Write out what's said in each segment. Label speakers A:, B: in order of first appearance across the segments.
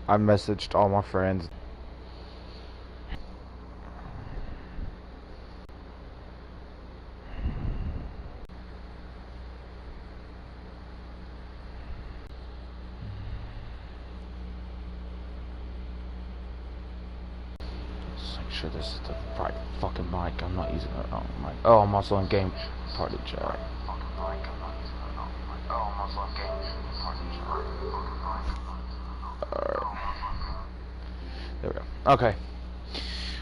A: I messaged all my friends. Make sure this is the right fucking mic. I'm not using the wrong mic. Oh, I'm also on game party chat. There we go. Okay.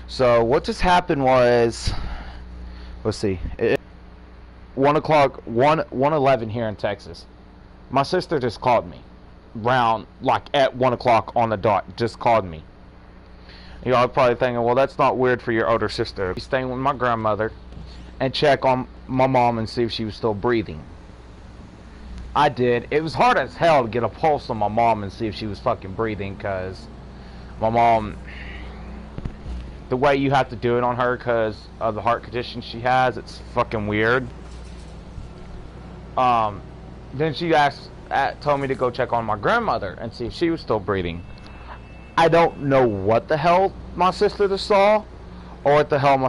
A: So what just happened was, let's see, 1:11 here in Texas. My sister just called me, around like at 1 o'clock on the dot. Just called me. You know, I'm probably thinking, well, that's not weird for your older sister. She's staying with my grandmother, and check on my mom and see if she was still breathing. I did. It was hard as hell to get a pulse on my mom and see if she was fucking breathing, because my mom, the way you have to do it on her because of the heart condition she has, it's fucking weird. Then she told me to go check on my grandmother and see if she was still breathing. I don't know what the hell my sister just saw, or what the hell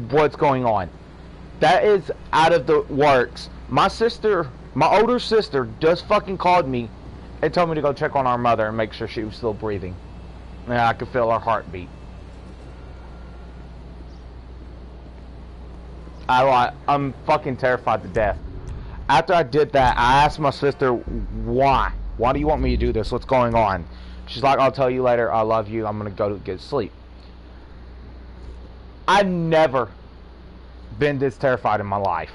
A: what's going on. That is out of the works. My older sister just fucking called me and told me to go check on our mother and make sure she was still breathing. And I could feel her heartbeat. I'm fucking terrified to death. After I did that, I asked my sister, why? Why do you want me to do this? What's going on? She's like, I'll tell you later. I love you. I'm going to go to get sleep. I've never been this terrified in my life.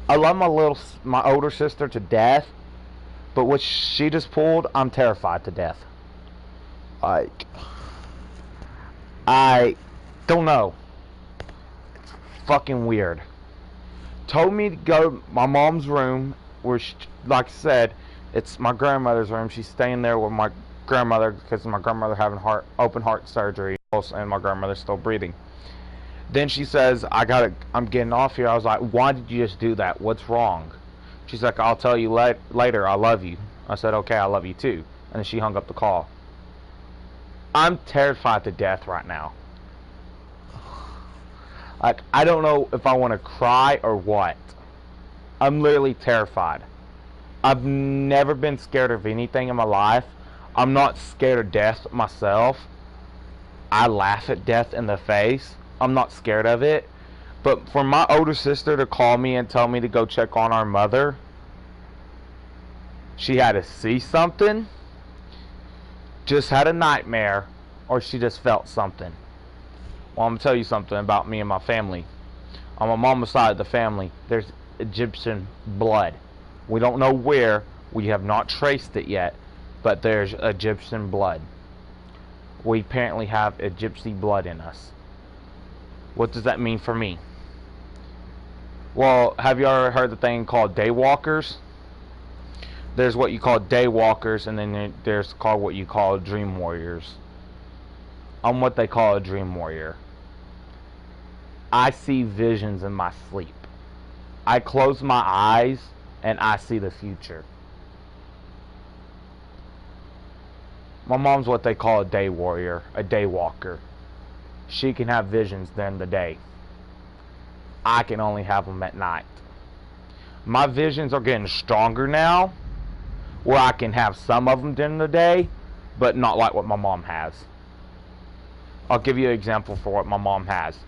A: I love my older sister to death, but what she just pulled, I'm terrified to death. Like, I don't know. It's fucking weird. Told me to go to my mom's room, where she, like I said, it's my grandmother's room. She's staying there with my grandmother because my grandmother having open heart surgery, and my grandmother's still breathing. Then she says, I'm getting off here. I was like, why did you just do that? What's wrong? She's like, I'll tell you later. I love you. I said, okay, I love you too. And then she hung up the call. I'm terrified to death right now. Like, I don't know if I want to cry or what. I'm literally terrified. I've never been scared of anything in my life. I'm not scared of death myself. I laugh at death in the face. I'm not scared of it. But for my older sister to call me and tell me to go check on our mother, she had to see something, just had a nightmare, or she just felt something. Well, I'm going to tell you something about me and my family. On my mama's side of the family, there's Egyptian blood. We don't know where. We have not traced it yet, but there's Egyptian blood. We apparently have Egyptian blood in us. What does that mean for me? Well, have you ever heard the thing called daywalkers? There's what you call daywalkers, and then there's called what you call dream warriors. I'm what they call a dream warrior. I see visions in my sleep. I close my eyes and I see the future. My mom's what they call a day warrior, a day walker. She can have visions during the day. I can only have them at night. My visions are getting stronger now, where I can have some of them during the day, but not like what my mom has. I'll give you an example for what my mom has.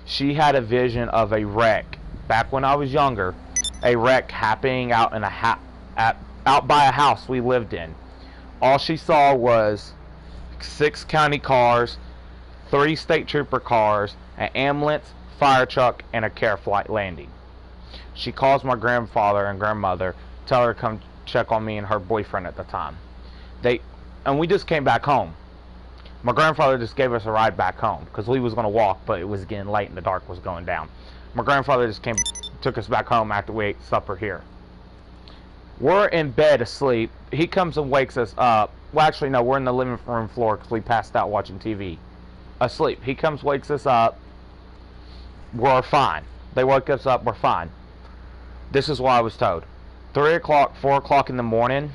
A: She had a vision of a wreck back when I was younger, a wreck happening out in out by a house we lived in. All she saw was 6 county cars, 3 state trooper cars, an ambulance, fire truck, and a care flight landing. She calls my grandfather and grandmother, tell her to come check on me and her boyfriend at the time. And we just came back home. My grandfather just gave us a ride back home because we was going to walk, but it was getting late and the dark was going down. My grandfather just took us back home after we ate supper here. We're in bed asleep. He comes and wakes us up. Well, actually, no, we're in the living room floor because we passed out watching TV. Asleep. He comes, wakes us up. We're fine. They woke us up. We're fine. This is what I was told. 3 o'clock, 4 o'clock in the morning,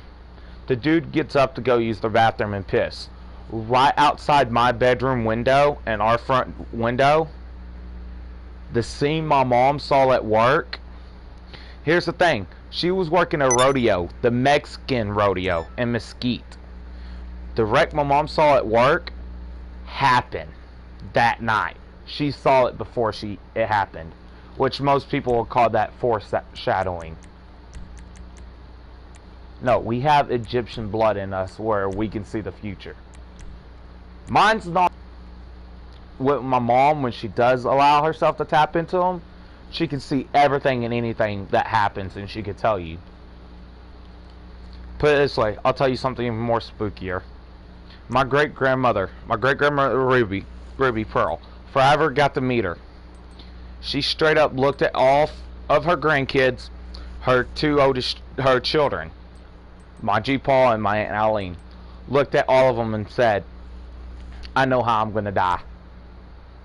A: The dude gets up to go use the bathroom and piss. Right outside my bedroom window and our front window, the scene my mom saw at work. Here's the thing. She was working a rodeo, the Mexican rodeo in Mesquite. The wreck my mom saw at work happened that night. She saw it before it happened, which most people will call that foreshadowing. No, we have Egyptian blood in us where we can see the future. Mine's not with my mom. When she does allow herself to tap into them, she can see everything and anything that happens, and she can tell you. Put it this way, I'll tell you something even more spookier. My great-grandmother Ruby Pearl, forever got to meet her. She straight up looked at all of her grandkids, her children, my G. Paul and my Aunt Eileen, looked at all of them and said, I know how I'm gonna die.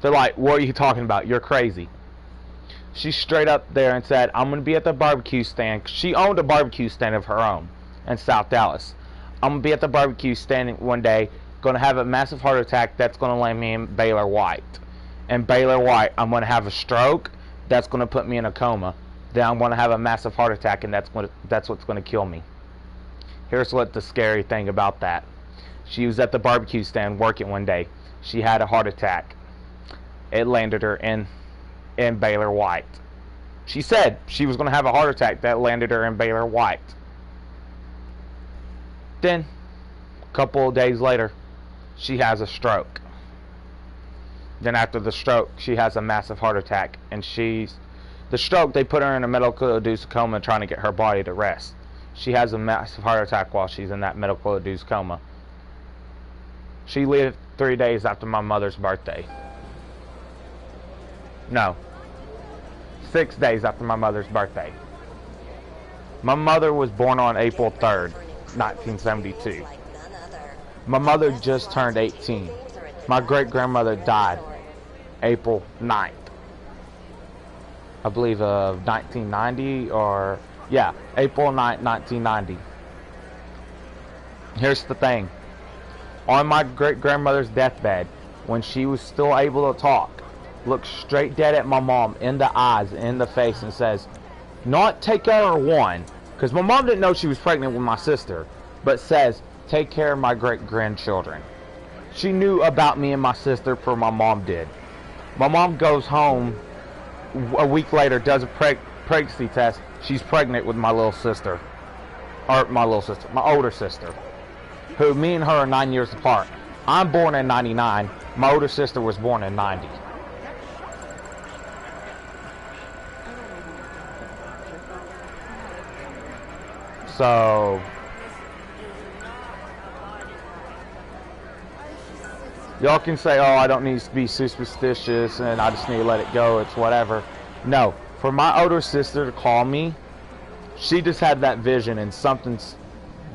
A: They're like, what are you talking about? You're crazy. She straight up there and said, I'm gonna be at the barbecue stand. She owned a barbecue stand of her own in South Dallas. I'm gonna be at the barbecue stand one day, gonna have a massive heart attack that's gonna land me in Baylor White. And Baylor White, I'm gonna have a stroke that's gonna put me in a coma. Then I'm gonna have a massive heart attack, and that's what's gonna kill me. Here's what the scary thing about that. She was at the barbecue stand working one day. She had a heart attack. It landed her in Baylor White. She said she was going to have a heart attack that landed her in Baylor White. Then, a couple of days later, she has a stroke. Then after the stroke, she has a massive heart attack. And the stroke, they put her in a medical-induced coma trying to get her body to rest. She has a massive heart attack while she's in that medical-induced coma. She lived 3 days after my mother's birthday. No. 6 days after my mother's birthday. My mother was born on April 3rd, 1972. My mother just turned 18. My great-grandmother died April 9th. I believe of 1990 or... yeah, April 9th, 1990. Here's the thing. On my great-grandmother's deathbed, when she was still able to talk, looked straight dead at my mom in the eyes, in the face, and says, not take care of one, because my mom didn't know she was pregnant with my sister, but says, take care of my great-grandchildren. She knew about me and my sister before my mom did. My mom goes home a week later, does a pregnancy test. She's pregnant with my little sister. Or my older sister. Who, me and her are 9 years apart. I'm born in 99. My older sister was born in 90. So... y'all can say, oh, I don't need to be superstitious and I just need to let it go, it's whatever. No, for my older sister to call me, she just had that vision and something's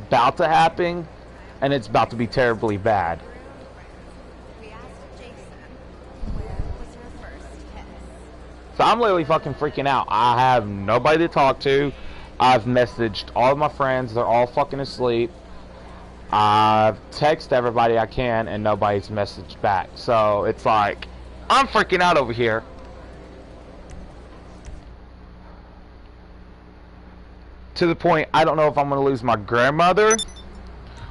A: about to happen and it's about to be terribly bad. So I'm literally fucking freaking out. I have nobody to talk to. I've messaged all of my friends, they're all fucking asleep. I've texted everybody I can and nobody's messaged back. So it's like, I'm freaking out over here. To the point, I don't know if I'm going to lose my grandmother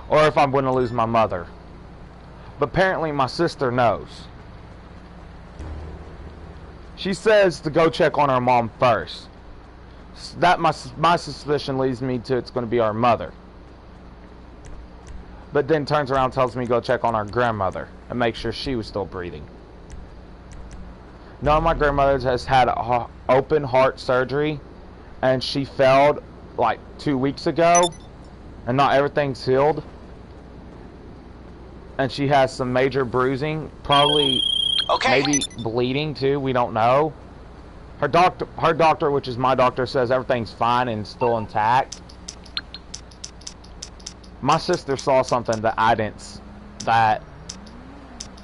A: or if I'm going to lose my mother. But apparently my sister knows. She says to go check on her mom first. That my suspicion leads me to it's going to be our mother. But then turns around and tells me to go check on our grandmother and make sure she was still breathing. None of my grandmothers has had open heart surgery, and she failed like 2 weeks ago, and not everything's healed. And she has some major bruising, probably maybe bleeding too, we don't know. Her doctor, which is my doctor, says everything's fine and still intact. My sister saw something that I didn't, that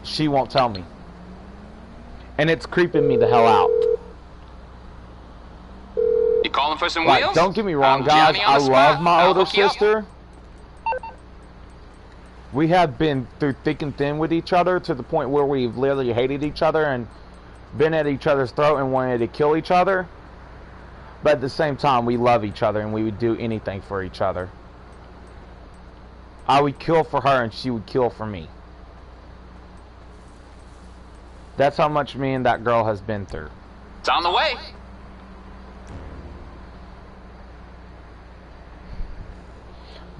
A: she won't tell me. And it's creeping me the hell out.
B: You calling for some
A: like,
B: wheels?
A: don't get me wrong, guys. I love my older sister. We have been through thick and thin with each other to the point where we've literally hated each other and been at each other's throat and wanted to kill each other. But at the same time, we love each other and we would do anything for each other. I would kill for her and she would kill for me. That's how much me and that girl has been through.
B: It's on the way.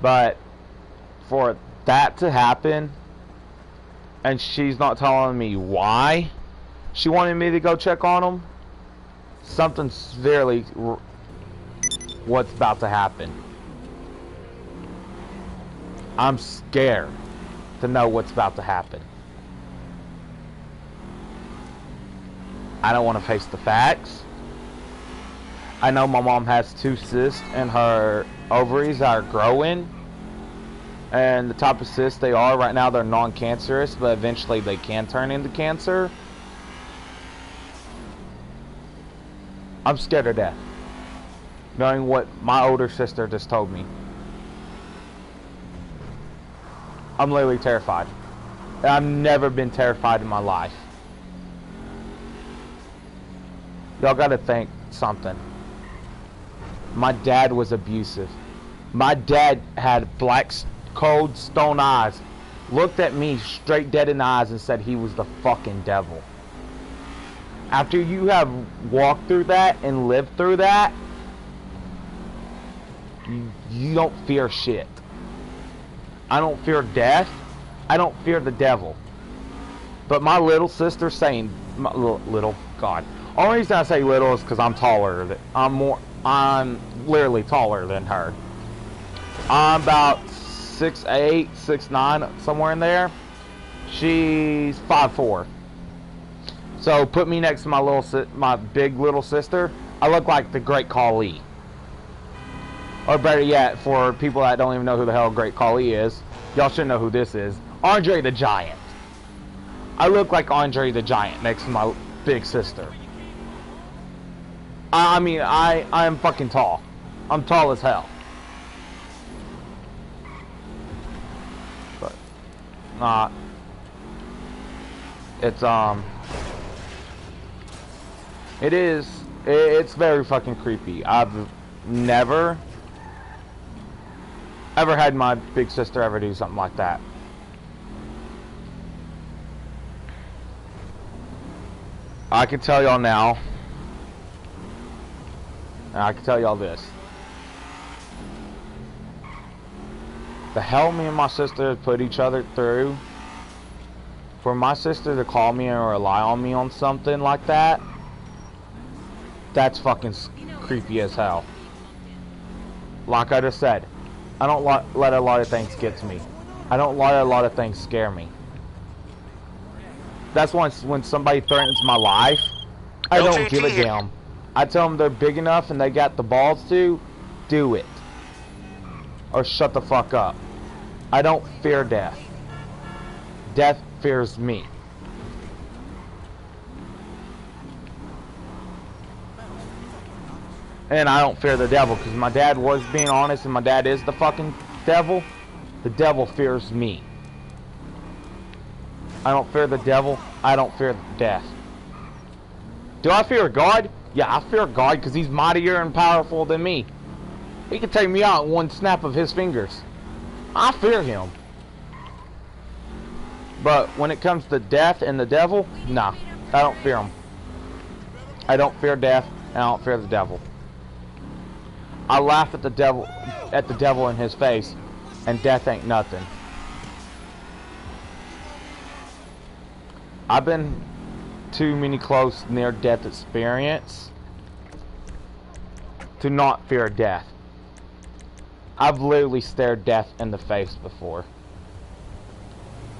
A: But for that to happen, and she's not telling me why she wanted me to go check on him, something severely what's about to happen. I'm scared to know what's about to happen. I don't want to face the facts. I know my mom has 2 cysts in her ovaries that are growing. And the type of cysts they are right now, they're non-cancerous, but eventually they can turn into cancer. I'm scared to death, knowing what my older sister just told me. I'm literally terrified. I've never been terrified in my life. Y'all gotta think something. My dad was abusive. My dad had black, cold, stone eyes. Looked at me straight dead in the eyes and said he was the fucking devil. After you have walked through that and lived through that, you don't fear shit. I don't fear death. I don't fear the devil. But my little sister saying, God. Only reason I say little is because I'm taller. I'm literally taller than her. I'm about 6'8", 6'9", somewhere in there. She's 5'4". So put me next to my big little sister. I look like the Great Khali. Or better yet, for people that don't even know who the hell Great Khali is, y'all should know who this is. Andre the Giant. I look like Andre the Giant next to my big sister. I mean, I am fucking tall. I'm tall as hell. But it's very fucking creepy. I've never ever had my big sister ever do something like that. I can tell y'all now, and I can tell y'all this. The hell me and my sister put each other through, for my sister to call me or rely on me on something like that, that's fucking creepy as hell. Like I just said, I don't let a lot of things get to me. I don't let a lot of things scare me. That's when somebody threatens my life, I don't give a damn. I tell them they're big enough and they got the balls to do it. Or shut the fuck up. I don't fear death. Death fears me. And I don't fear the devil, because my dad was being honest and my dad is the fucking devil. The devil fears me. I don't fear the devil. I don't fear death. Do I fear God? Yeah, I fear God because he's mightier and powerful than me. He can take me out in one snap of his fingers. I fear him. But when it comes to death and the devil, nah, I don't fear him. I don't fear death and I don't fear the devil. I laugh at the devil in his face, and death ain't nothing. I've been too many close near-death experience to not fear death. I've literally stared death in the face before.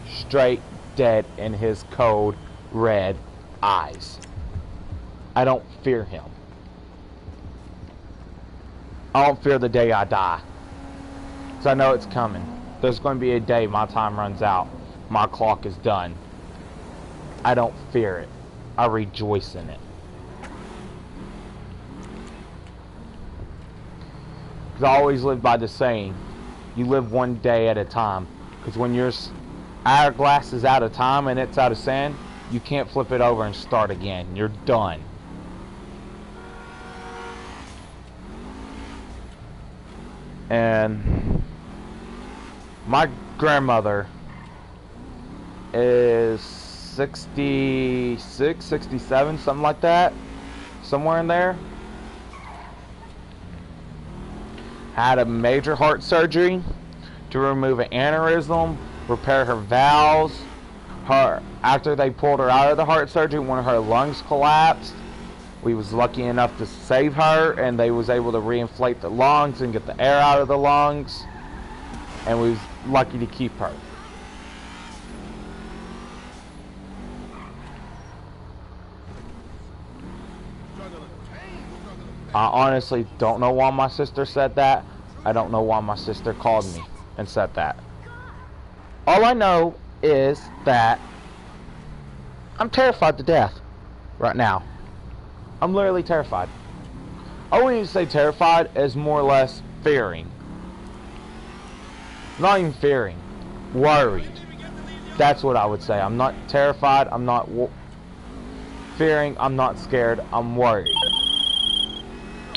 A: Straight dead in his cold, red eyes. I don't fear him. I don't fear the day I die. Because I know it's coming. There's going to be a day my time runs out. My clock is done. I don't fear it. I rejoice in it. Because I always live by the saying, you live one day at a time. Because when your hourglass is out of time and it's out of sand, you can't flip it over and start again. You're done. And my grandmother is 66, 67, something like that. Somewhere in there. Had a major heart surgery to remove an aneurysm, repair her valves. After they pulled her out of the heart surgery, one of her lungs collapsed. We was lucky enough to save her, and they was able to reinflate the lungs and get the air out of the lungs. And we was lucky to keep her. I honestly don't know why my sister said that. I don't know why my sister called me and said that. All I know is that I'm terrified to death right now. I'm literally terrified. I wouldn't even say terrified, as more or less fearing. Not even fearing. Worried. That's what I would say. I'm not terrified. I'm not fearing. I'm not scared. I'm worried.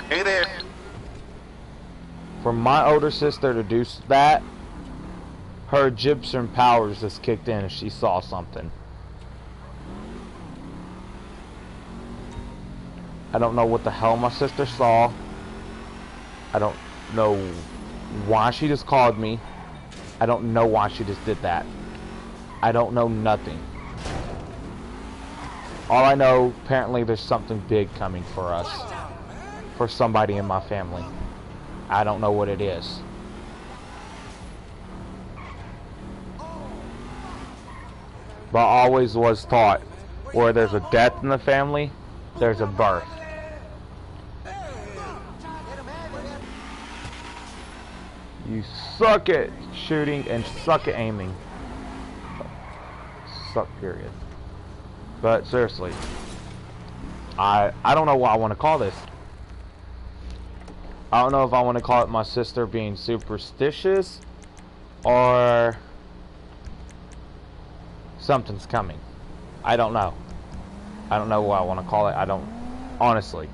B: Hey there.
A: For my older sister to do that, her Egyptian powers just kicked in and she saw something. I don't know what the hell my sister saw. I don't know why she just called me. I don't know why she just did that. I don't know nothing. All I know, apparently there's something big coming for us. For somebody in my family. I don't know what it is. But I always was taught, where there's a death in the family, there's a birth. You suck at shooting and suck at aiming. Suck, period. But seriously, I don't know what I want to call this. I don't know if I want to call it my sister being superstitious or something's coming. I don't know. I don't know what I want to call it. I don't, honestly.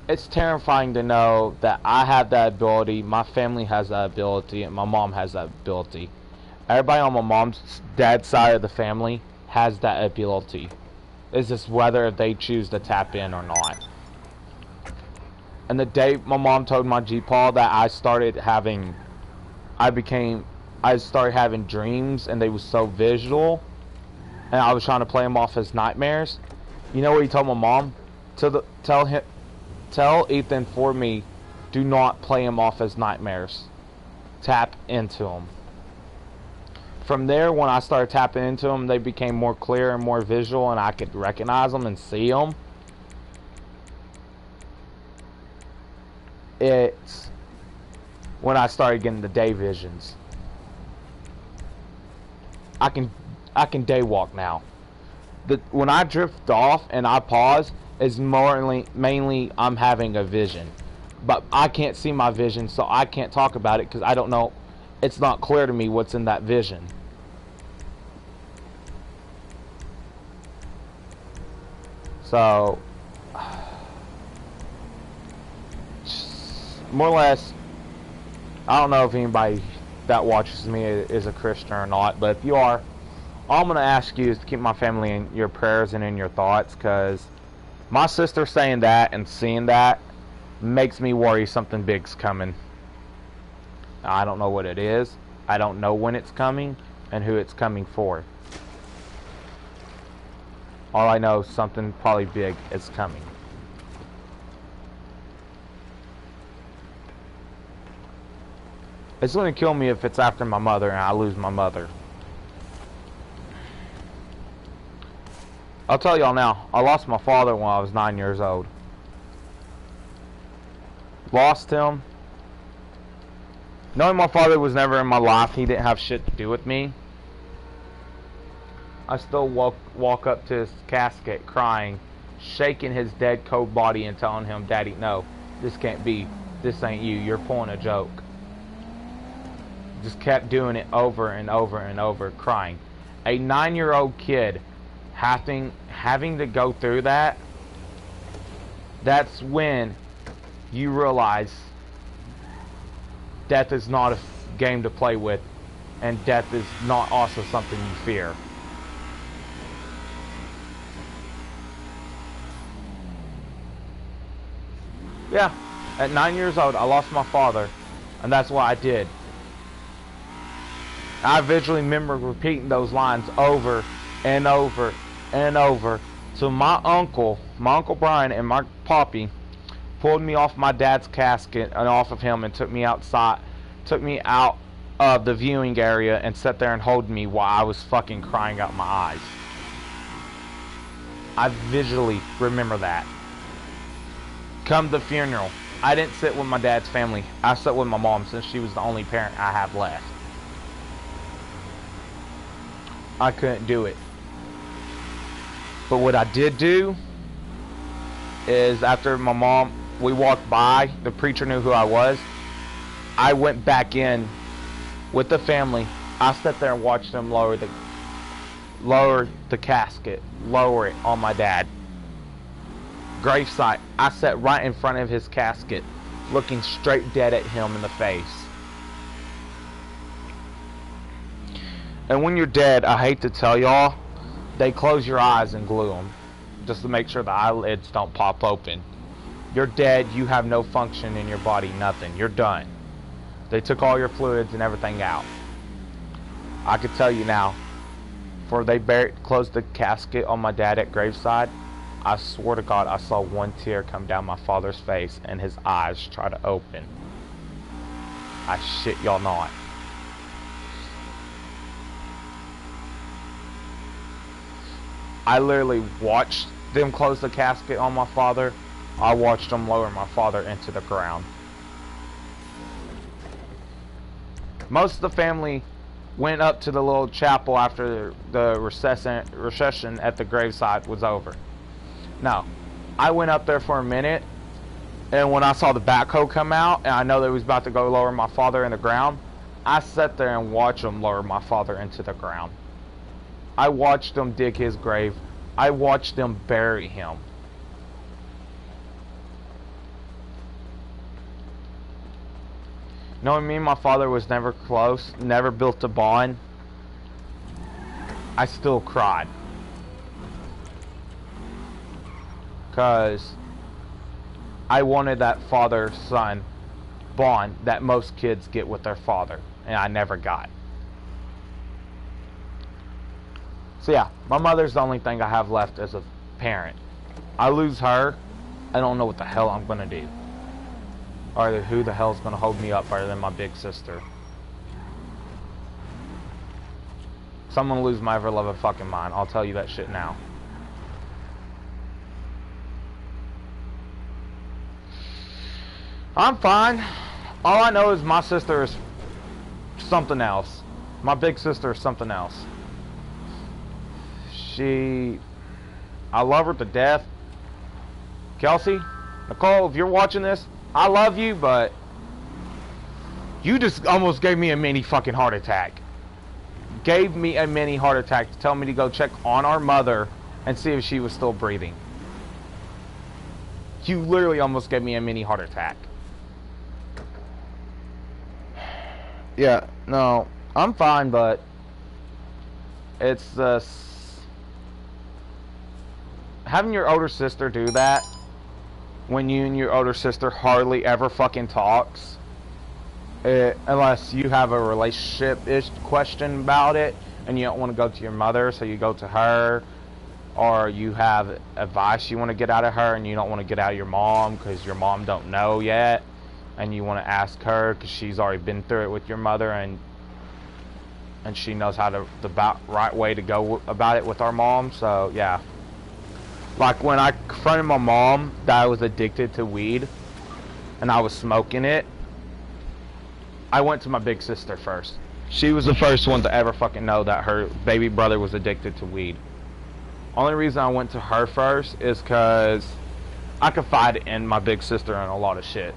A: It's terrifying to know that I have that ability, my family has that ability, and my mom has that ability. Everybody on my mom's dad's side of the family has that ability. It's just whether they choose to tap in or not. And the day my mom told my G-Paw that I started having dreams, and they was so visual, and I was trying to play them off as nightmares. You know what he told my mom? Tell Ethan for me, do not play him off as nightmares. Tap into them. From there, when I started tapping into them, they became more clear and more visual, and I could recognize them and see them. It's when I started getting the day visions. I can day walk now. When I drift off and I pause, is mainly I'm having a vision, but I can't see my vision, so I can't talk about it because I don't know. It's not clear to me what's in that vision. So, more or less, I don't know if anybody that watches me is a Christian or not, but if you are, all I'm going to ask you is to keep my family in your prayers and in your thoughts, because my sister saying that and seeing that makes me worry something big's coming. I don't know what it is. I don't know when it's coming and who it's coming for. All I know is something probably big is coming. It's going to kill me if it's after my mother and I lose my mother. I'll tell y'all now, I lost my father when I was 9 years old. Lost him. Knowing my father was never in my life, he didn't have shit to do with me. I still walk up to his casket crying, shaking his dead cold body and telling him, Daddy, no, this can't be. this ain't you. You're pulling a joke. Just kept doing it over and over and over, crying. A 9-year-old kid having to go through that, that's when you realize death is not a game to play with, and death is not also something you fear. Yeah, at 9 years old, I lost my father, and that's what I did. I visually remember repeating those lines over and over and over. So my uncle Brian and my poppy pulled me off my dad's casket and off of him and took me outside, took me out of the viewing area and sat there and held me while I was fucking crying out my eyes. I visually remember that. Come the funeral, I didn't sit with my dad's family. I sat with my mom since she was the only parent I have left. I couldn't do it. But what I did do is after my mom, we walked by, the preacher knew who I was. I went back in with the family. I sat there and watched them lower the casket, lower it on my dad. Gravesite, I sat right in front of his casket, looking straight dead at him in the face. And when you're dead, I hate to tell y'all, they close your eyes and glue them, just to make sure the eyelids don't pop open. You're dead, you have no function in your body, nothing. You're done. They took all your fluids and everything out. I could tell you now, before they closed the casket on my dad at graveside, I swear to God, I saw one tear come down my father's face and his eyes try to open. I shit y'all not. I literally watched them close the casket on my father. I watched them lower my father into the ground. Most of the family went up to the little chapel after the recession at the graveside was over. No, I went up there for a minute, and when I saw the backhoe come out, and I know they was about to go lower my father in the ground, I sat there and watched them lower my father into the ground. I watched them dig his grave. I watched them bury him. Knowing me and my father was never close, never built a bond, I still cried. Because I wanted that father-son bond that most kids get with their father, and I never got. So yeah, my mother's the only thing I have left as a parent. I lose her, I don't know what the hell I'm gonna do. Or who the hell's gonna hold me up other than my big sister. So I'm gonna lose my ever loving fucking mind. I'll tell you that shit now. I'm fine. All I know is my sister is something else. My big sister is something else. I love her to death. Kelsey, Nicole, if you're watching this, I love you, but you just almost gave me a mini fucking heart attack. Gave me a mini heart attack to tell me to go check on our mother and see if she was still breathing. You literally almost gave me a mini heart attack. Yeah, no, I'm fine, but it's having your older sister do that when you and your older sister hardly ever fucking talks, unless you have a relationship-ish question about it and you don't want to go to your mother, so you go to her, or you have advice you want to get out of her and you don't want to get out of your mom because your mom don't know yet, and you want to ask her because she's already been through it with your mother, and she knows how to the right way to go about it with our mom. So yeah, like when I confronted my mom that I was addicted to weed and I was smoking it, I went to my big sister first. She was the first one to ever fucking know that her baby brother was addicted to weed. Only reason I went to her first is because I confided in my big sister in a lot of shit.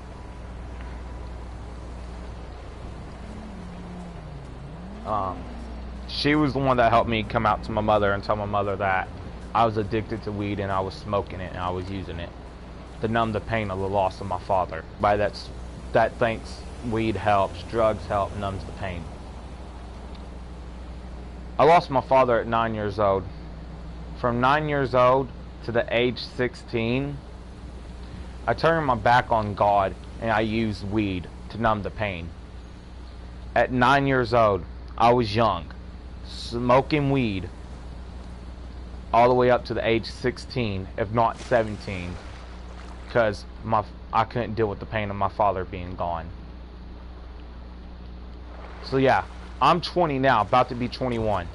A: She was the one that helped me come out to my mother and tell my mother that I was addicted to weed and I was smoking it and I was using it to numb the pain of the loss of my father. By that thinks weed helps, drugs help, numbs the pain. I lost my father at 9 years old. From 9 years old to the age 16, I turned my back on God and I used weed to numb the pain. At 9 years old, I was young, smoking weed all the way up to the age 16, if not 17, because I couldn't deal with the pain of my father being gone. So yeah, I'm 20 now, about to be 21.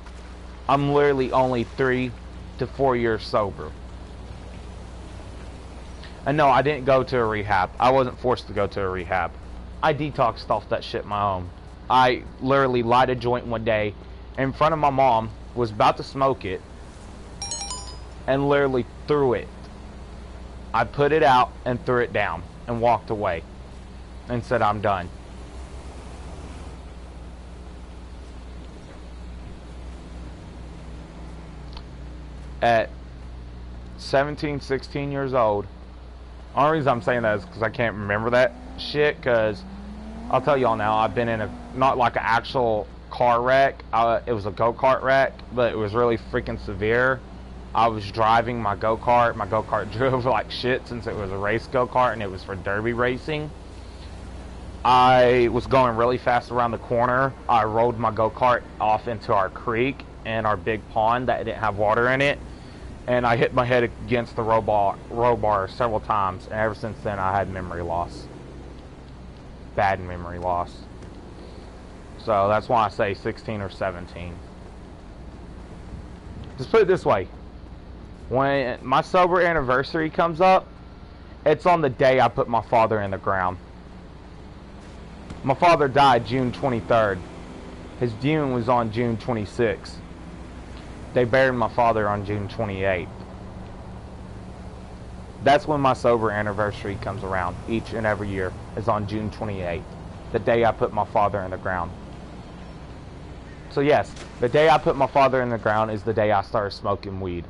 A: I'm literally only 3 to 4 years sober. And no, I didn't go to a rehab. I wasn't forced to go to a rehab. I detoxed off that shit my own. I literally lighted a joint one day in front of my mom, was about to smoke it, and literally threw it. I put it out and threw it down and walked away and said, I'm done. At 17, 16 years old, the only reason I'm saying that is because I can't remember that shit, because I'll tell y'all now, I've been in not like an actual car wreck, it was a go-kart wreck, but it was really freaking severe. I was driving my go-kart drove like shit since it was a race go-kart and it was for derby racing. I was going really fast around the corner. I rolled my go-kart off into our creek and our big pond that didn't have water in it, and I hit my head against the row bar several times, and ever since then I had memory loss. Bad memory loss. So that's why I say 16 or 17. Just put it this way. When my sober anniversary comes up, it's on the day I put my father in the ground. My father died June 23rd. His viewing was on June 26th. They buried my father on June 28th. That's when my sober anniversary comes around each and every year, is on June 28th, the day I put my father in the ground. So yes, the day I put my father in the ground is the day I started smoking weed.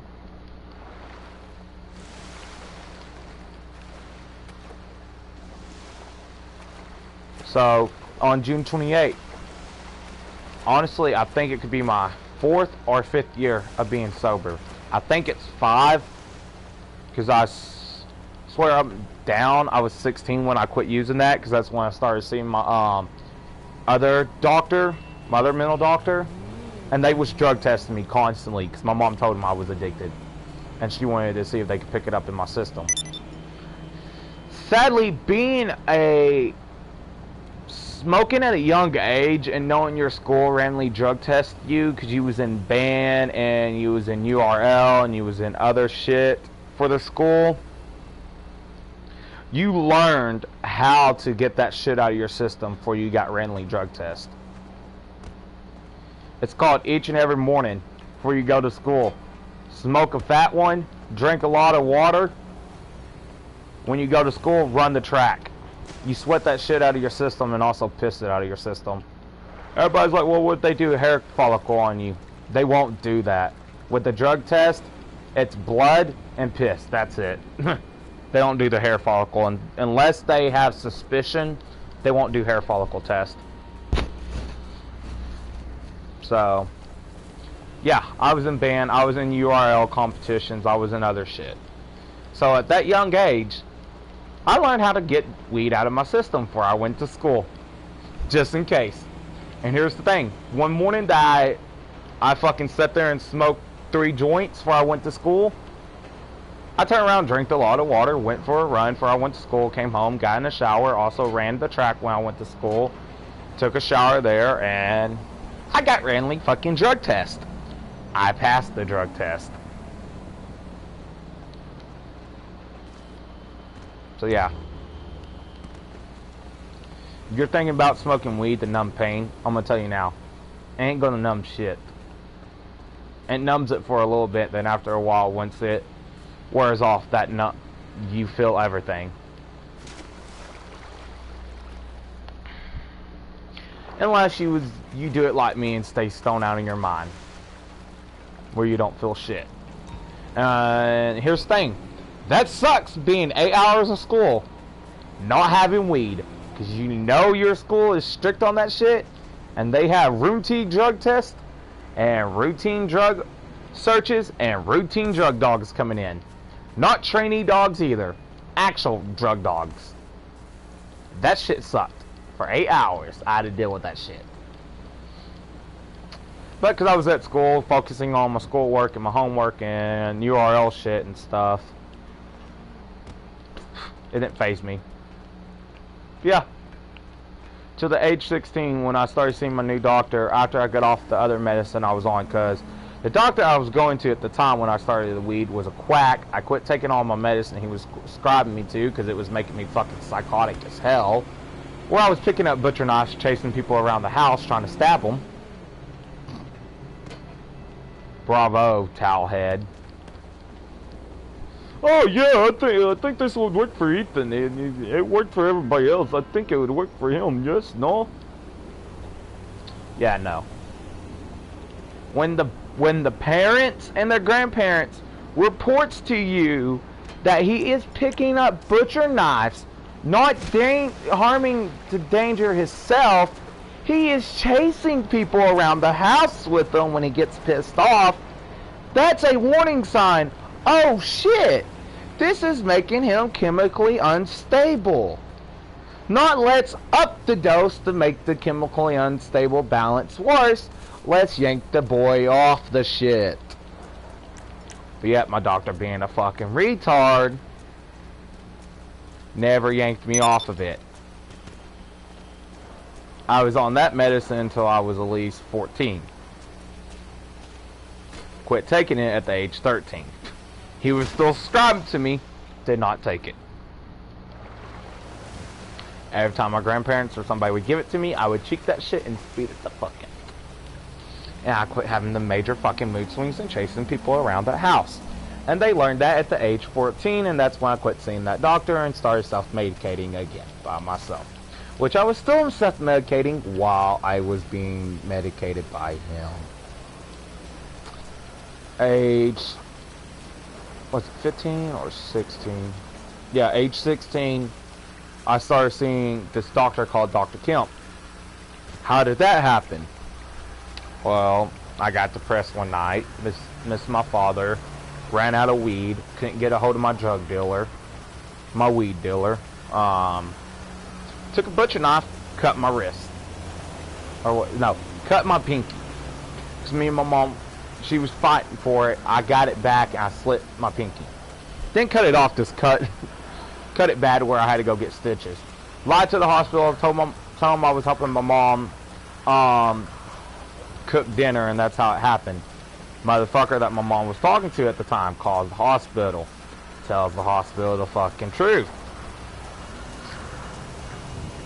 A: So on June 28th, honestly, I think it could be my 4th or 5th year of being sober. I think it's 5, because I swear I'm down. I was 16 when I quit using that, because that's when I started seeing my other doctor, my other mental doctor, and they was drug testing me constantly because my mom told them I was addicted, and she wanted to see if they could pick it up in my system. Sadly, smoking at a young age and knowing your school randomly drug tested you because you was in band and you was in URL and you was in other shit for the school, you learned how to get that shit out of your system before you got randomly drug tested. It's called each and every morning before you go to school. Smoke a fat one, drink a lot of water. When you go to school, run the track. You sweat that shit out of your system and also piss it out of your system. Everybody's like, well, what if they do a hair follicle on you? They won't do that. With the drug test, it's blood and piss. That's it. They don't do the hair follicle. And unless they have suspicion, they won't do hair follicle test. So, yeah, I was in band. I was in URL competitions. I was in other shit. So at that young age, I learned how to get weed out of my system before I went to school, just in case. And here's the thing. One morning that I fucking sat there and smoked 3 joints before I went to school, I turned around, drank a lot of water, went for a run before I went to school, came home, got in the shower, also ran the track when I went to school, took a shower there, and I got randomly fucking drug test. I passed the drug test. So yeah, if you're thinking about smoking weed to numb pain, I'm gonna tell you now, it ain't gonna numb shit. It numbs it for a little bit, then after a while, once it wears off, you feel everything. Unless you do it like me and stay stoned out in your mind, where you don't feel shit. Here's the thing. That sucks, being 8 hours of school, not having weed. Because you know your school is strict on that shit. And they have routine drug tests, and routine drug searches, and routine drug dogs coming in. Not trainee dogs either. Actual drug dogs. That shit sucked. For 8 hours, I had to deal with that shit. But because I was at school, focusing on my schoolwork and my homework and URL shit and stuff, it didn't faze me. Yeah. To the age 16, when I started seeing my new doctor, after I got off the other medicine I was on, because the doctor I was going to at the time when I started the weed was a quack. I quit taking all my medicine he was prescribing me to, because it was making me fucking psychotic as hell. Where I was picking up butcher knives, chasing people around the house, trying to stab them. Bravo, towelhead. Oh yeah, I think this would work for Ethan. It worked for everybody else. I think it would work for him. Yes, no? Yeah, no. When the parents and their grandparents reports to you that he is picking up butcher knives, not harming to danger himself, he is chasing people around the house with them when he gets pissed off, that's a warning sign. Oh shit, this is making him chemically unstable. Not let's up the dose to make the chemically unstable balance worse. Let's yank the boy off the shit. But yet my doctor, being a fucking retard, never yanked me off of it. I was on that medicine until I was at least 14. Quit taking it at the age 13. He was still prescribed to me, did not take it. Every time my grandparents or somebody would give it to me, I would cheek that shit and speed it the fuck in. And I quit having the major fucking mood swings and chasing people around the house. And they learned that at the age 14, and that's when I quit seeing that doctor and started self-medicating again by myself. Which I was still self-medicating while I was being medicated by him. Age, was it 15 or 16? Yeah, age 16, I started seeing this doctor called Dr. Kemp. How did that happen? Well, I got depressed one night, missed my father, ran out of weed, couldn't get a hold of my drug dealer, my weed dealer. Took a butcher knife, cut my wrist. Or what? No, cut my pinky. Because me and my mom, she was fighting for it. I got it back and I slit my pinky. Didn't cut it off, just cut it bad where I had to go get stitches. Lied to the hospital, told them I was helping my mom cook dinner, and that's how it happened. Motherfucker that my mom was talking to at the time called the hospital. Tells the hospital the fucking truth.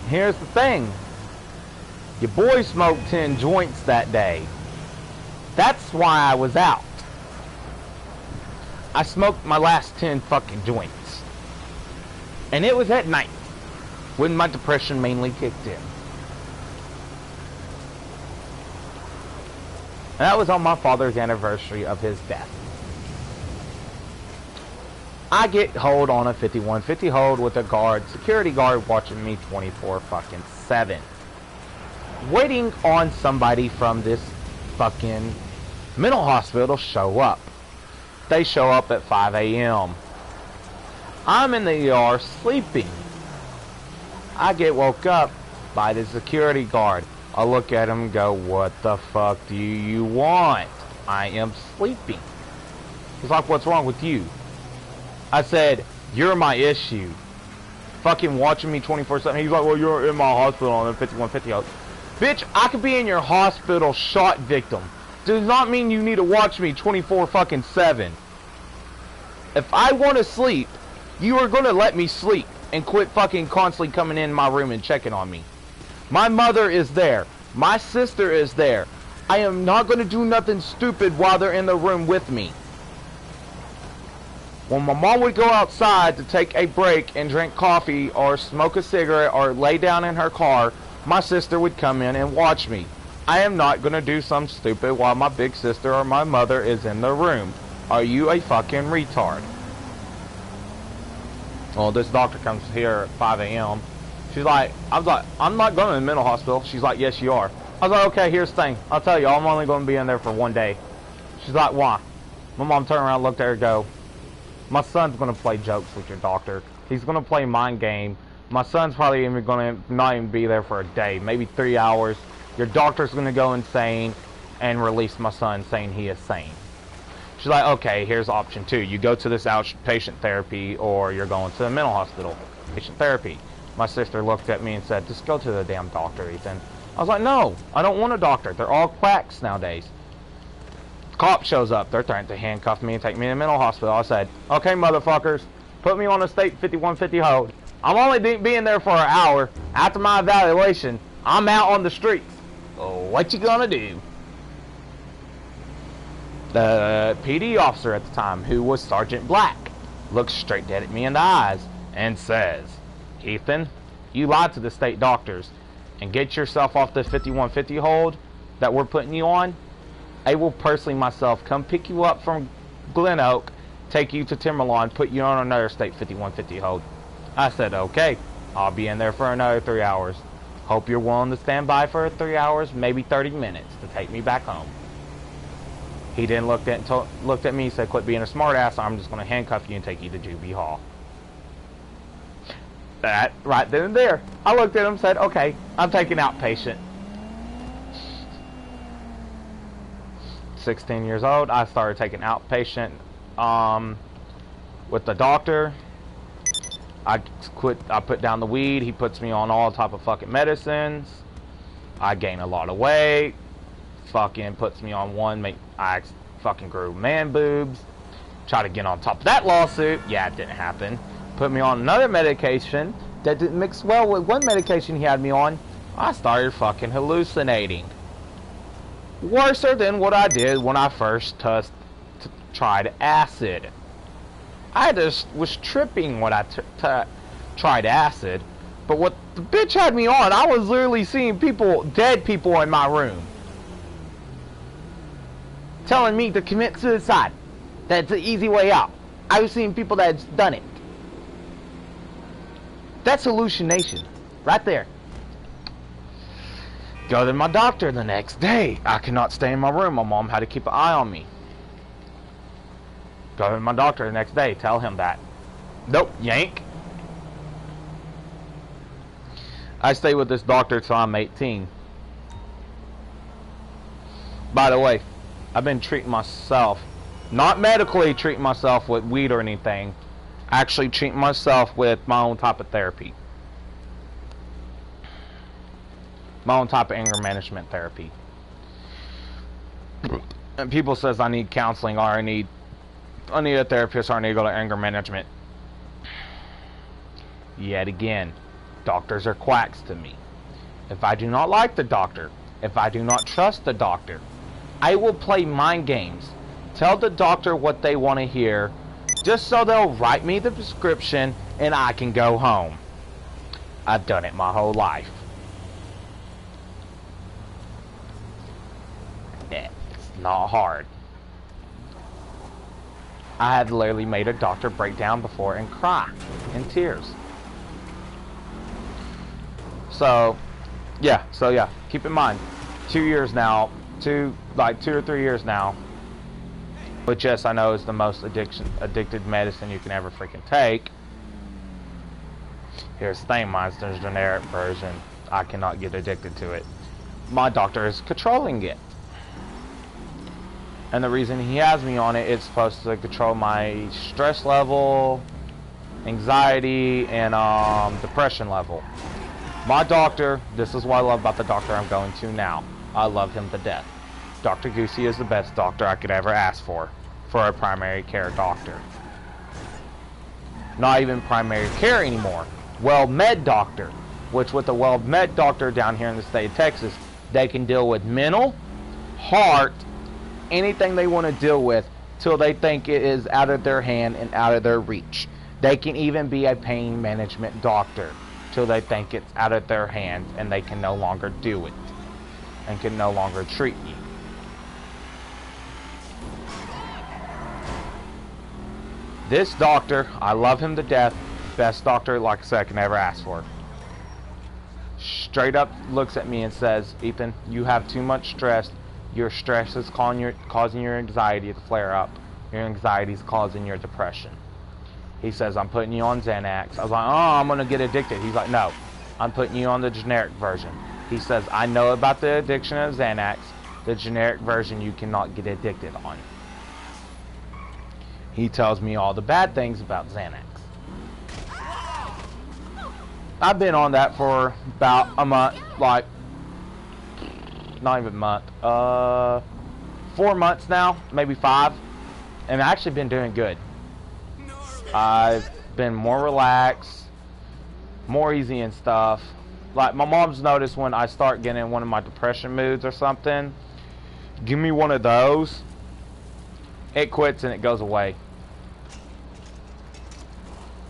A: Here's the thing. Your boy smoked 10 joints that day. That's why I was out. I smoked my last 10 fucking joints. And it was at night, when my depression mainly kicked in. And that was on my father's anniversary of his death. I get hold on a 5150 hold with a guard, security guard watching me 24/7. Waiting on somebody from this fucking mental hospital show up. They show up at 5 a.m. I'm in the ER sleeping. I get woke up by the security guard. I look at him and go, what the fuck do you want? I am sleeping. He's like, what's wrong with you? I said, you're my issue. Fucking watching me 24/7. He's like, well, you're in my hospital on a 5150. Bitch, I could be in your hospital shot victim. Does not mean you need to watch me 24/7. If I want to sleep, you are going to let me sleep and quit fucking constantly coming in my room and checking on me. My mother is there. My sister is there. I am not going to do nothing stupid while they're in the room with me. When my mom would go outside to take a break and drink coffee or smoke a cigarette or lay down in her car, my sister would come in and watch me. I am not gonna do something stupid while my big sister or my mother is in the room. Are you a fucking retard? Well, this doctor comes here at 5 a.m. She's like, I was like, I'm not going to the mental hospital. She's like, yes, you are. I was like, okay, here's the thing. I'll tell you, I'm only going to be in there for 1 day. She's like, why? My mom turned around, looked at her, and go, my son's going to play jokes with your doctor. He's going to play mind game. My son's probably even going to not even be there for a day, maybe 3 hours. Your doctor's going to go insane and release my son saying he is sane. She's like, okay, here's option 2. You go to this outpatient therapy or you're going to the mental hospital. Patient therapy. My sister looked at me and said, just go to the damn doctor, Ethan. I was like, no, I don't want a doctor. They're all quacks nowadays. Cop shows up. They're trying to handcuff me and take me to the mental hospital. I said, okay, motherfuckers, put me on a state 5150 hold. I'm only being there for an hour. After my evaluation, I'm out on the streets. Oh, what you gonna do? The PD officer at the time, who was Sergeant Black, looks straight dead at me in the eyes and says, Ethan, you lied to the state doctors, and get yourself off the 5150 hold that we're putting you on. I will personally myself come pick you up from Glen Oak, take you to Timberlawn, put you on another state 5150 hold. I said, okay, I'll be in there for another 3 hours. Hope you're willing to stand by for 3 hours, maybe 30 minutes to take me back home. He then looked at me and said, quit being a smart ass, I'm just going to handcuff you and take you to Juby Hall. That, right then and there, I looked at him and said, okay, I'm taking outpatient. 16 years old, I started taking outpatient with the doctor. I put down the weed, he puts me on all type of fucking medicines. I gain a lot of weight. Fucking puts me on one, I fucking grew man boobs. Try to get on top of that lawsuit. Yeah, it didn't happen. Put me on another medication that didn't mix well with one medication he had me on. I started fucking hallucinating. Worser than what I did when I first tried acid. I just was tripping when I tried acid. But what the bitch had me on, I was literally seeing people, dead people in my room, telling me to commit suicide. That's the easy way out. I was seeing people that's done it. That's hallucination. Right there. Go to my doctor the next day. I cannot stay in my room. My mom had to keep an eye on me. Go to my doctor the next day. Tell him that. Nope. Yank. I stay with this doctor till I'm 18. By the way, I've been treating myself, not medically treating myself with weed or anything, actually treating myself with my own type of therapy. My own type of anger management therapy. And people says I need counseling or I need a therapist or I need to go to anger management. Yet again, doctors are quacks to me. If I do not like the doctor, if I do not trust the doctor, I will play mind games. Tell the doctor what they want to hear, just so they'll write me the prescription and I can go home. I've done it my whole life. It's not hard. I had literally made a doctor break down before and cry in tears. So yeah, keep in mind, 2 years now, 2 or 3 years now, which yes, I know is the most addicted medicine you can ever freaking take. Here's the thing, mine's the generic version. I cannot get addicted to it. My doctor is controlling it. And the reason he has me on it, it's supposed to control my stress level, anxiety, and depression level. My doctor, this is what I love about the doctor I'm going to now. I love him to death. Dr. Goosey is the best doctor I could ever ask for a primary care doctor. Not even primary care anymore. Well-med doctor. Which with a well-med doctor down here in the state of Texas, they can deal with mental, heart, anything they want to deal with till they think it is out of their hand and out of their reach. They can even be a pain management doctor till they think it's out of their hands and they can no longer do it and can no longer treat you. This doctor, I love him to death. Best doctor, like I said, I can ever ask for. Straight up looks at me and says, Ethan, you have too much stress. Your stress is causing your anxiety to flare up. Your anxiety is causing your depression. He says, I'm putting you on Xanax. I was like, oh, I'm going to get addicted. He's like, no, I'm putting you on the generic version. He says, I know about the addiction of Xanax. The generic version you cannot get addicted on. He tells me all the bad things about Xanax. I've been on that for about a month, like, not even a month, 4 months now, maybe 5, and I've actually been doing good. I've been more relaxed, more easy and stuff. Like, my mom's noticed when I start getting in one of my depression moods or something, give me one of those, it quits and it goes away.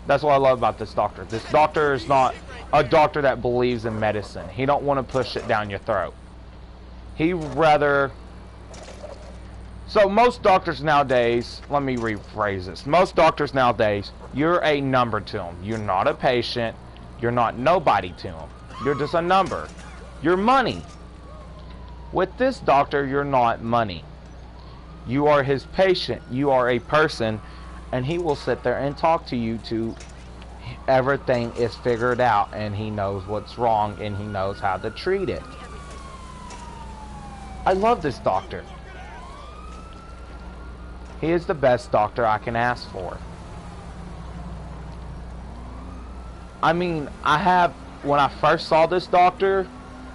A: That's what I love about this doctor. This doctor is not a doctor that believes in medicine. He don't want to push it down your throat. He rather... So most doctors nowadays, let me rephrase this. Most doctors nowadays, you're a number to them. You're not a patient. You're not nobody to them. You're just a number. You're money. With this doctor, you're not money. You are his patient. You are a person. And he will sit there and talk to you to everything is figured out and he knows what's wrong and he knows how to treat it. I love this doctor. He is the best doctor I can ask for. I mean, when I first saw this doctor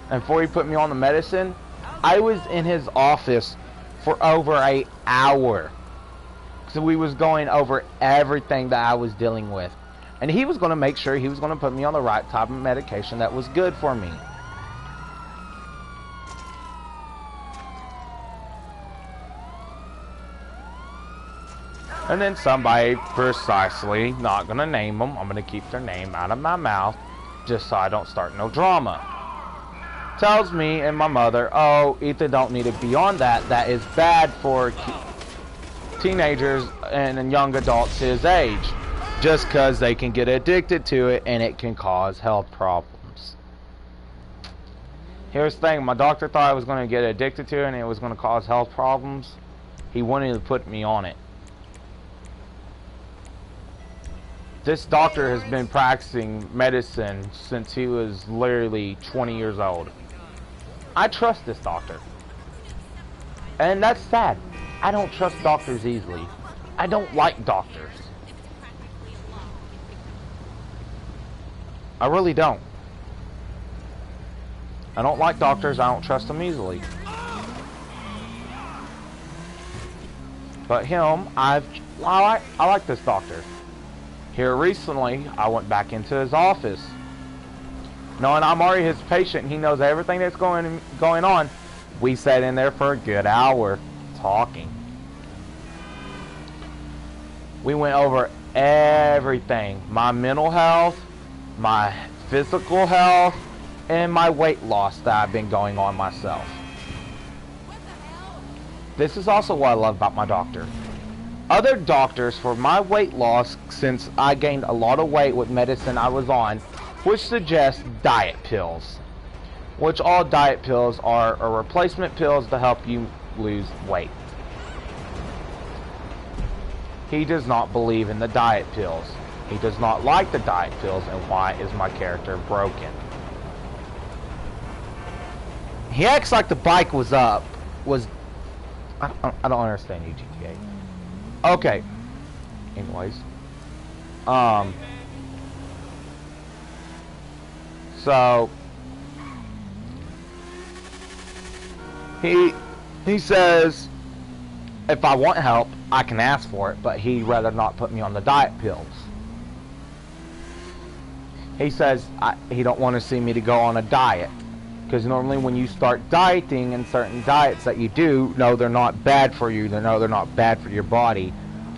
A: and before he put me on the medicine, I was in his office for over an hour. So we was going over everything that I was dealing with. And he was going to make sure he was going to put me on the right type of medication that was good for me. And then somebody, precisely, not going to name them, I'm going to keep their name out of my mouth, just so I don't start no drama, tells me and my mother, oh, Ethan don't need to be on that. That is bad for teenagers and young adults his age, just because they can get addicted to it and it can cause health problems. Here's the thing, my doctor thought I was going to get addicted to it and it was going to cause health problems. He wanted to put me on it. This doctor has been practicing medicine since he was literally 20 years old. I trust this doctor. And that's sad. I don't trust doctors easily. I don't like doctors. I really don't. I don't like doctors. I don't trust them easily. But him, I like this doctor. Here recently, I went back into his office. Knowing I'm already his patient and he knows everything that's going on, we sat in there for a good hour talking. We went over everything. My mental health, my physical health, and my weight loss that I've been going on myself. This is also what I love about my doctor. Other doctors, for my weight loss, since I gained a lot of weight with medicine I was on, which suggests diet pills. Which all diet pills are replacement pills to help you lose weight. He does not believe in the diet pills. He does not like the diet pills, and why is my character broken? He acts like the bike was I don't understand you, GTA. Okay. Anyways. So he says if I want help, I can ask for it, but he'd rather not put me on the diet pills. He says he don't want to see me to go on a diet. Because normally when you start dieting in certain diets that you do, no, they're not bad for you. No, they're not bad for your body.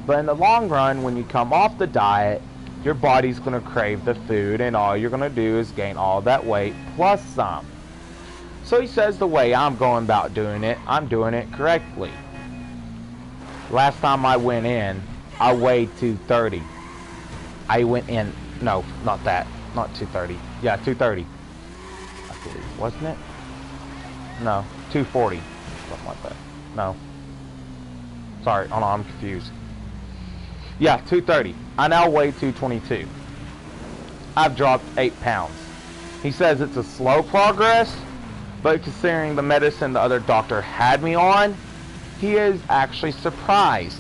A: But in the long run, when you come off the diet, your body's going to crave the food, and all you're going to do is gain all that weight plus some. So he says the way I'm going about doing it, I'm doing it correctly. Last time I went in, I weighed 230. I went in, no, not that, not 230. Yeah, 230. I believe, wasn't it? No, 240. Something like that. No. Sorry, hold on, I'm confused. Yeah, 230. I now weigh 222. I've dropped 8 pounds. He says it's a slow progress, but considering the medicine the other doctor had me on, he is actually surprised.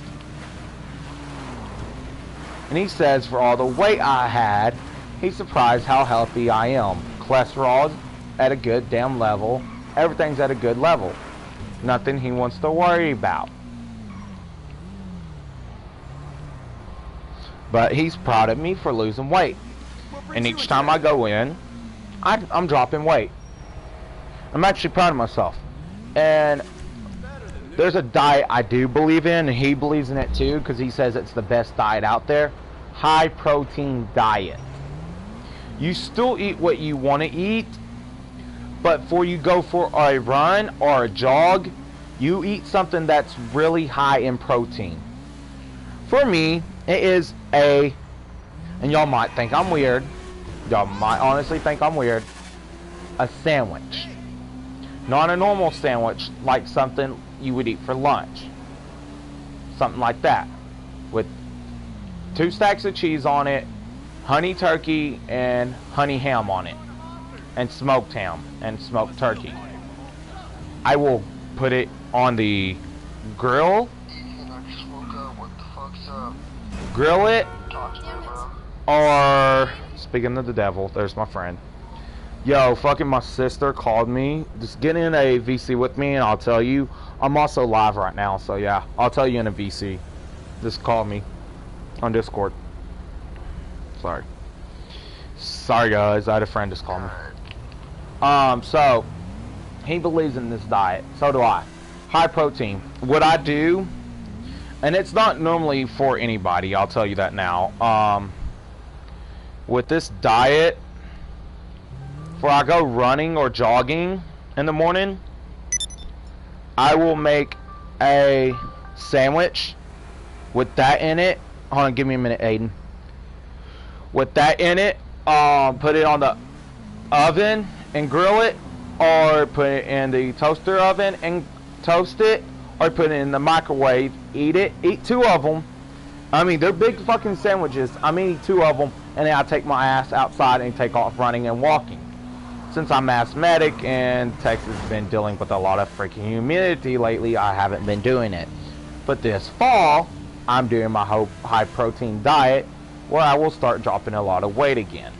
A: And he says for all the weight I had, he's surprised how healthy I am. Cholesterol's at a good damn level. Everything's at a good level. Nothing he wants to worry about. But he's proud of me for losing weight. And each time I go in, I'm dropping weight. I'm actually proud of myself. And there's a diet I do believe in, and he believes in it too, because he says it's the best diet out there. High protein diet. You still eat what you want to eat, but before you go for a run or a jog, you eat something that's really high in protein. For me, it is and y'all might think I'm weird, y'all might honestly think I'm weird, a sandwich. Not a normal sandwich, like something you would eat for lunch. Something like that. With 2 stacks of cheese on it, honey turkey, and honey ham on it. And smoked ham, and smoked turkey. I will put it on the grill. Grill it. Or, speaking of the devil, there's my friend. Yo, fucking my sister called me. Just get in a VC with me and I'll tell you. I'm also live right now, so yeah, I'll tell you in a VC. Just call me on Discord. Sorry guys, I had a friend just call me. So he believes in this diet, so do I. High protein. What I do, and it's not normally for anybody, I'll tell you that now. With this diet, before I go running or jogging in the morning, I will make a sandwich with that in it. Hold on, give me a minute, Aiden. With that in it, put it on the oven and grill it, or put it in the toaster oven and toast it, or put it in the microwave, eat it, eat 2 of them. I mean, they're big fucking sandwiches. I'm eating 2 of them, and then I take my ass outside and take off running and walking. Since I'm asthmatic and Texas has been dealing with a lot of freaking humidity lately, I haven't been doing it. But this fall, I'm doing my high protein diet where I will start dropping a lot of weight again.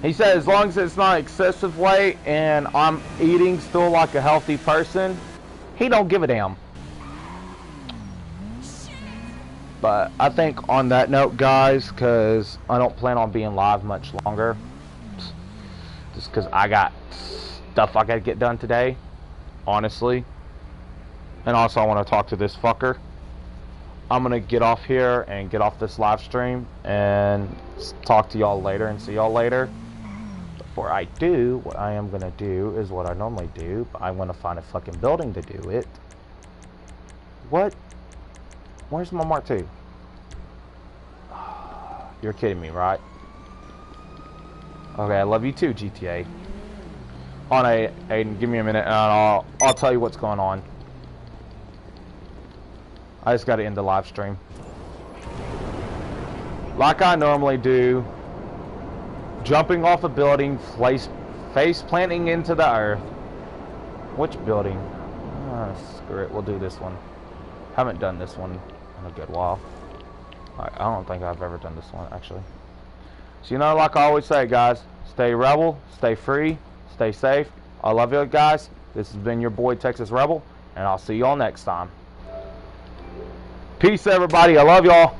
A: He said as long as it's not excessive weight and I'm eating still like a healthy person, he don't give a damn. But I think on that note, guys, because I don't plan on being live much longer, just because I got stuff I got to get done today, honestly. And also I want to talk to this fucker. I'm going to get off here and get off this live stream and talk to y'all later and see y'all later. Before I do, what I am going to do is what I normally do, but I'm going to find a fucking building to do it. What? Where's my Mark II? You're kidding me, right? Okay, I love you too, GTA. Hold on, Aiden, give me a minute and I'll tell you what's going on. I just gotta end the live stream. Like I normally do, jumping off a building, face planting into the earth. Which building? Screw it, we'll do this one. Haven't done this one in a good while. I don't think I've ever done this one, actually. So, you know, like I always say, guys, stay rebel, stay free, stay safe. I love you guys. This has been your boy, Texas Rebel, and I'll see y'all next time. Peace, everybody. I love y'all.